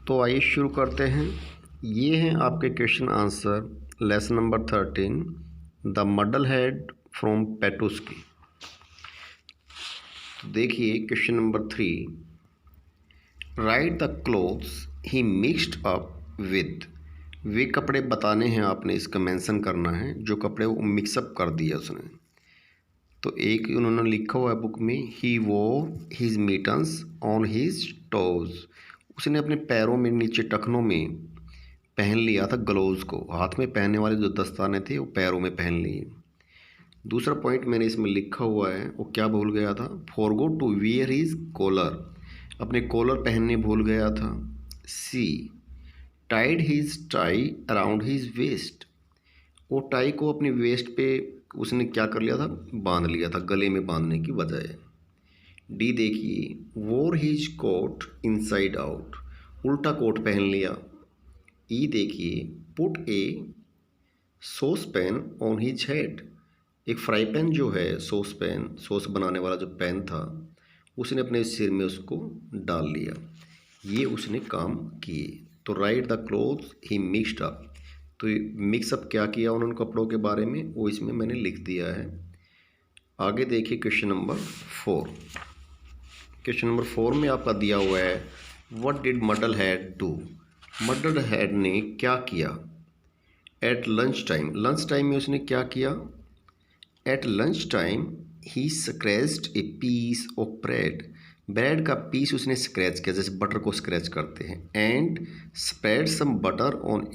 तो आइए शुरू करते हैं। ये हैं आपके question answer lesson number 13 the muddle head from Petushki. तो देखिए question number 3, write the clothes he mixed up with. वे कपड़े बताने हैं आपने, इसका मेंशन करना है जो कपड़े वो मिक्सअप कर दिया उसने। तो एक उन्होंने लिखा हुआ है बुक में, ही वोर his mittens on his toes. उसने अपने पैरों में नीचे टखनों में पहन लिया था ग्लोव्स को। हाथ में पहनने वाले जो दस्ताने थे वो पैरों में पहन लिए। दूसरा पॉइंट मैंने इसमें लिखा हुआ है, वो क्या भूल गया था, forgot to wear his collar. अपने कॉलर पहनने भूल गया था। He tied his tie around his waist. वो टाई को अपनी वेस्ट पे उसने क्या कर लिया था, बांध लिया था, गले में बांधने की बजाय। डी देखिए, वोर हिज कोट इनसाइड आउट। उल्टा कोट पहन लिया। ई देखिए, put A sauce pan on his head. एक फ्राई पैन जो है, सॉस पैन, सॉस बनाने वाला जो पैन था, उसने अपने सिर में उसको डाल लिया। ये उसने काम किए। तो right the clothes he mixed up. तो मिक्सअप क्या किया उन्होंने कपड़ों के बारे में, वो इसमें मैंने लिख दिया है। आगे देखिए क्वेश्चन नंबर 4। क्वेश्चन नंबर 4 में आपका दिया हुआ है, what did muddle head do. Muddle head ने क्या किया। At lunch time, lunch time में उसने क्या किया। At lunch time he scratched a piece of bread. Bread का पीस उसने स्क्रैच किया, जैसे बटर को स्क्रैच करते हैं। And spread some butter on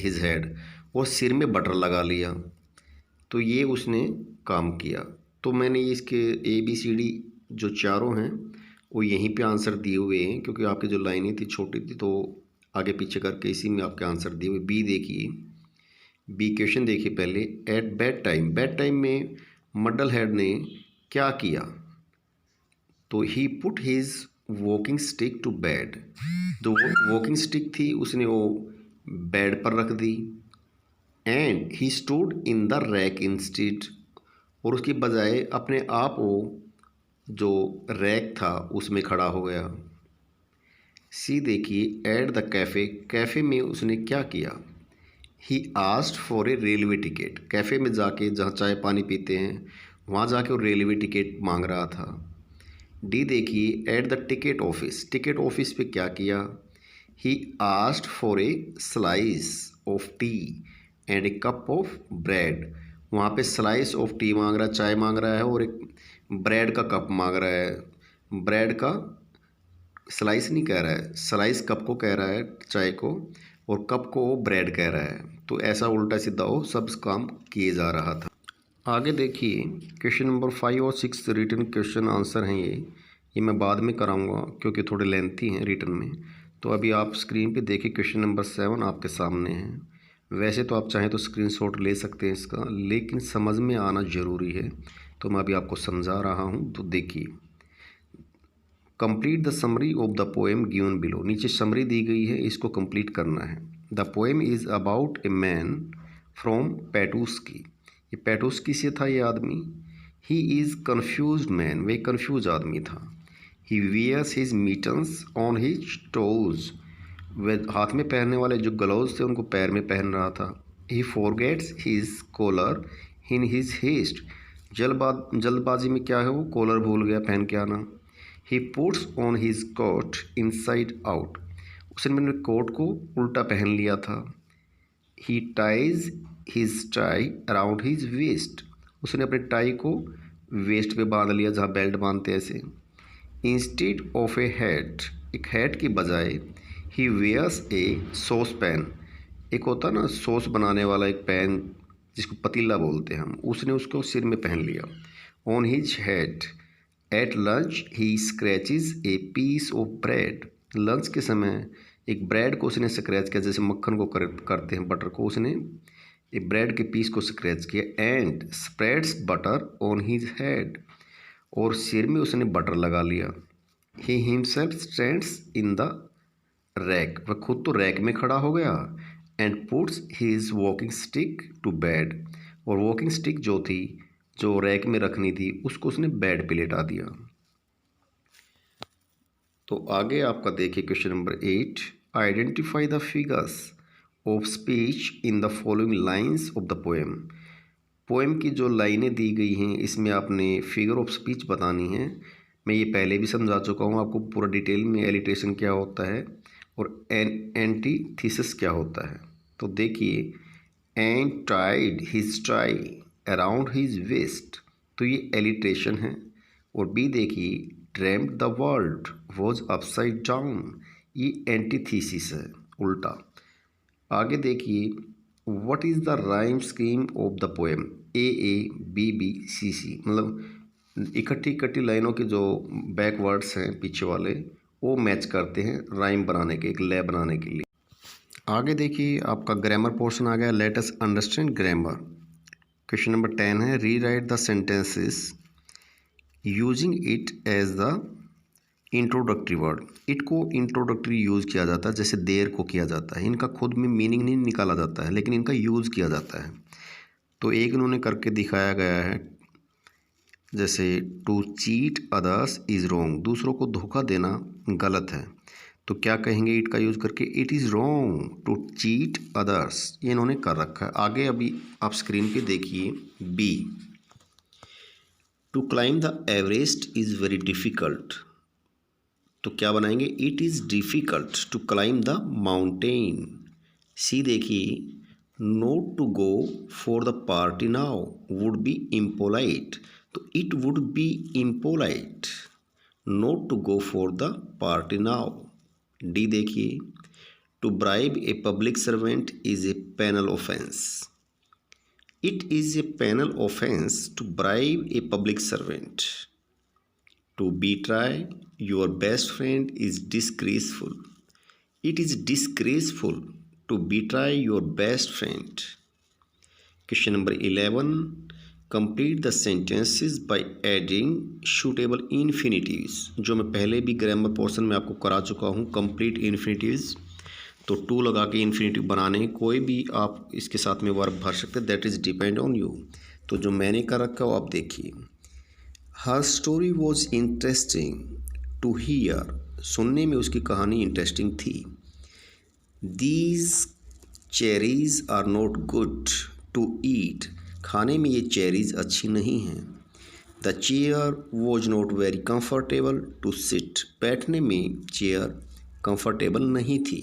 his head, और सिर में बटर लगा लिया। तो ये उसने काम किया। तो मैंने इसके ABCD जो चारों हैं वो यहीं पे आंसर दिए हुए हैं, क्योंकि आपकी जो लाइनें थी छोटी थी तो आगे पीछे करके इसी में आपके आंसर दिए हुए। बी देखिए, बी क्वेश्चन देखिए पहले। At bed time, bed time में मडल हेड ने क्या किया। तो he put his walking stick to bed. जो वॉकिंग स्टिक थी उसने वो बेड पर रख दी। And he stood in the rack instead, और उसकी बजाय अपने आप वो जो रैक था उसमें खड़ा हो गया। सी देखिए, एट द कैफ़े, कैफ़े में उसने क्या किया। He asked for a railway ticket. Cafe में जाके, जहाँ चाय पानी पीते हैं, वहाँ जाके वो रेलवे टिकट मांग रहा था। डी देखिए, at the ticket office, ticket office पे क्या किया। He asked for a slice of T and A cup of bread. वहाँ पे स्लाइस ऑफ टी मांग रहा है, चाय मांग रहा है, और एक ब्रेड का कप मांग रहा है। ब्रेड का स्लाइस नहीं कह रहा है, स्लाइस कप को कह रहा है, चाय को, और कप को वो ब्रेड कह रहा है। तो ऐसा उल्टा सीधा वो सब काम किए जा रहा था। आगे देखिए क्वेश्चन नंबर 5 और 6 रिटन क्वेश्चन आंसर हैं। ये मैं बाद में कराऊंगा क्योंकि थोड़े लेंथी हैं रिटन में। तो अभी आप स्क्रीन पे देखिए, क्वेश्चन नंबर 7 आपके सामने है। वैसे तो आप चाहें तो स्क्रीनशॉट ले सकते हैं इसका, लेकिन समझ में आना ज़रूरी है, तो मैं अभी आपको समझा रहा हूँ। तो देखिए, complete the summary of the poem given below. नीचे समरी दी गई है, इसको कंप्लीट करना है। The poem is about a man from Petushki. ये पेटुस्की से था ये आदमी। ही इज़ कन्फ्यूज्ड मैन, वे कन्फ्यूज आदमी था। He wears his mittens on his toes. वे हाथ में पहनने वाले जो ग्लव्स थे उनको पैर में पहन रहा था। He forgets his collar in his haste. जल्दबाजी में क्या है, वो कॉलर भूल गया पहन के आना। He puts on his coat inside out. उसने अपने कोट को उल्टा पहन लिया था। He ties his tie around his waist. उसने अपने टाई को वेस्ट पे बांध लिया, जहाँ बेल्ट बांधते ऐसे। इंस्टेड ऑफ ए हैट, एक हैट की बजाय ही वेयर्स ए सॉस पैन। एक होता ना सॉस बनाने वाला एक पैन, जिसको पतीला बोलते हैं हम, उसने उसको सिर में पहन लिया। On his head at lunch he scratches a piece of bread. Lunch के समय एक ब्रेड को उसने स्क्रैच किया, जैसे मक्खन को करते हैं बटर को, उसने एक ब्रेड के पीस को स्क्रैच किया। And spreads butter on his head, और सिर में उसने बटर लगा लिया। He himself stands in the rack, वह खुद तो रैक में खड़ा हो गया। And puts his walking stick to bed, और वॉकिंग स्टिक जो थी, जो रैक में रखनी थी, उसको उसने बेड पे लेटा दिया। तो आगे आपका देखिए question number 8। Identify the figures of speech in the following lines of the poem. Poem की जो लाइनें दी गई हैं इसमें आपने फिगर ऑफ स्पीच बतानी है। मैं ये पहले भी समझा चुका हूँ आपको पूरा डिटेल में, एलिट्रेशन क्या होता है और एंटीथेसिस क्या होता है। तो देखिए, and tied his tie around his waist, तो ये एलिट्रेशन है। और बी देखिए, dreamed the world was upside down, ये एंटीथेसिस है, उल्टा। आगे देखिए, what is the rhyme scheme of the poem, A B B C C, मतलब इकट्ठी इकट्ठी लाइनों के जो बैकवर्ड्स हैं पीछे वाले वो मैच करते हैं राइम बनाने के, एक लय बनाने के लिए। आगे देखिए, आपका ग्रामर पोर्शन आ गया। Let us understand grammar. Question number 10 है, rewrite the sentences using it as the introductory word. It को इंट्रोडक्टरी यूज़ किया जाता है, जैसे देर को किया जाता है। इनका खुद में मीनिंग नहीं निकाला जाता है, लेकिन इनका यूज़ किया जाता है। तो एक इन्होंने करके दिखाया गया है, जैसे to cheat others is wrong, दूसरों को धोखा देना गलत है। तो क्या कहेंगे इट का यूज़ करके, it is wrong to cheat others, ये इन्होंने कर रखा है। आगे अभी आप स्क्रीन पे देखिए, B, to climb the Everest is very difficult, तो क्या बनाएंगे, it is difficult to climb the mountain. C देखिए, not to go for the party now would be impolite, तो it would be impolite not to go for the party now. D देखिए, to bribe a public servant is a penal offence, it is a penal offence to bribe a public servant. To betray your best friend is disgraceful, it is disgraceful to betray your best friend. Question number 11, complete the sentences by adding suitable infinitives। जो मैं पहले भी grammar portion में आपको करा चुका हूँ, complete इन्फिनिटिव्स। तो टू लगा के इन्फिनिटिव बनाने, कोई भी आप इसके साथ में वर्ब भर सकते हैं, that is depend on you. तो जो मैंने कर रखा है वो आप देखिए। हर story was interesting to hear, सुनने में उसकी कहानी इंटरेस्टिंग थी। These cherries are not good to eat, खाने में ये चेरीज अच्छी नहीं हैं। The chair was not very comfortable to sit, बैठने में चेयर कंफर्टेबल नहीं थी।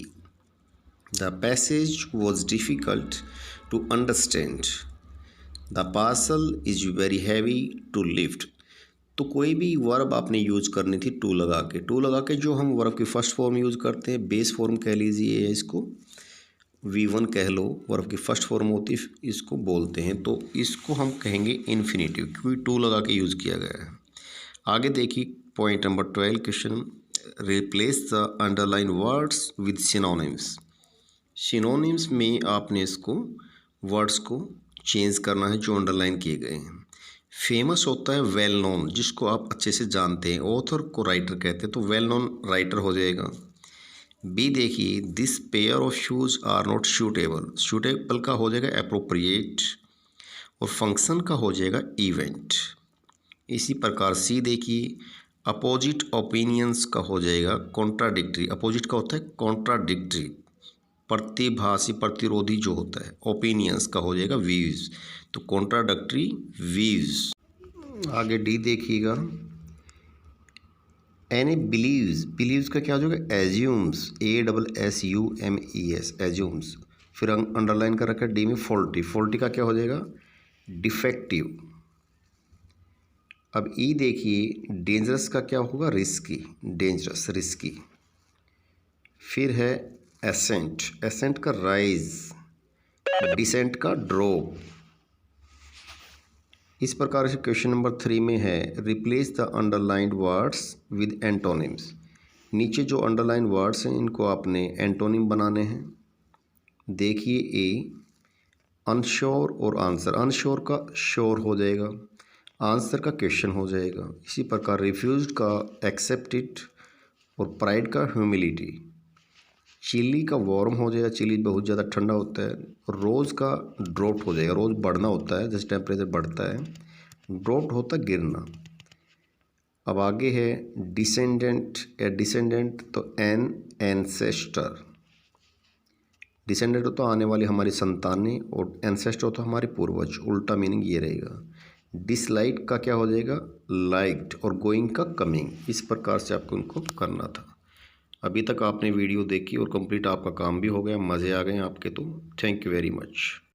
The passage was difficult to understand, the parcel is very heavy to lift. तो कोई भी वर्ब आपने यूज करनी थी टू लगा के। टू लगा के जो हम वर्ब की फर्स्ट फॉर्म यूज़ करते हैं, बेस फॉर्म कह लीजिए, इसको V1 कह लो, वर्ब की फर्स्ट फॉर्म होती है, इसको बोलते हैं। तो इसको हम कहेंगे इन्फिनेटिव, क्योंकि टू लगा के यूज़ किया गया है। आगे देखिए point number 12 question, replace the underline words with synonyms. Synonyms में आपने इसको वर्ड्स को चेंज करना है जो अंडरलाइन किए गए हैं। फेमस होता है वेल नोन, जिसको आप अच्छे से जानते हैं, ऑथर को राइटर कहते हैं, तो वेल नोन राइटर हो जाएगा। बी देखिए, this pair of shoes are not suitable, suitable का हो जाएगा अप्रोप्रिएट, और फंक्शन का हो जाएगा इवेंट। इसी प्रकार सी देखिए, अपोजिट ओपिनियंस का हो जाएगा कॉन्ट्राडिक्टरी, अपोजिट का होता है कॉन्ट्राडिक्टरी, प्रतिभासी प्रतिरोधी जो होता है। ओपिनियंस का हो जाएगा व्यूज़, तो कॉन्ट्राडिक्टरी व्यूज़। आगे डी देखिएगा, एनी बिलीव्स, बिलीव्स का क्या हो जाएगा एज्यूम्स, ASSUMES, एज्यूम्स। फिर अंडरलाइन कर रखा है डी में फॉल्टी, फॉल्टी का क्या हो जाएगा डिफेक्टिव। अब ई देखिए, डेंजरस का क्या होगा रिस्की, डेंजरस रिस्की। फिर है एसेंट, एसेंट का राइज, डिसेंट का ड्रॉप। इस प्रकार से क्वेश्चन नंबर 3 में है, replace the underlined words with antonyms. नीचे जो अंडरलाइन वर्ड्स हैं इनको आपने एंटोनिम बनाने हैं। देखिए ए, अनश्योर और आंसर, अनश्योर का श्योर हो जाएगा, आंसर का क्वेश्चन हो जाएगा। इसी प्रकार रिफ्यूज्ड का एक्सेप्टेड और प्राइड का ह्यूमिलिटी। चिली का वार्म हो जाएगा, चिली बहुत ज़्यादा ठंडा होता है। रोज़ का ड्रॉप्ड हो जाएगा, रोज़ बढ़ना होता है, जैसे टेम्परेचर बढ़ता है, ड्रॉप्ड होता है गिरना। अब आगे है डिसेंडेंट या डिसेंडेंट, तो एन एंसेस्टर, डिसेंडेंट होता आने वाली हमारी संतानें, और एंसेस्टर होता हमारे पूर्वज। उल्टा मीनिंग ये रहेगा। डिसलाइक का क्या हो जाएगा? लाइक्ड, और गोइंग का कमिंग। इस प्रकार से आपको उनको करना था। अभी तक आपने वीडियो देखी और कंप्लीट आपका काम भी हो गया, मज़े आ गए आपके तो। Thank you very much.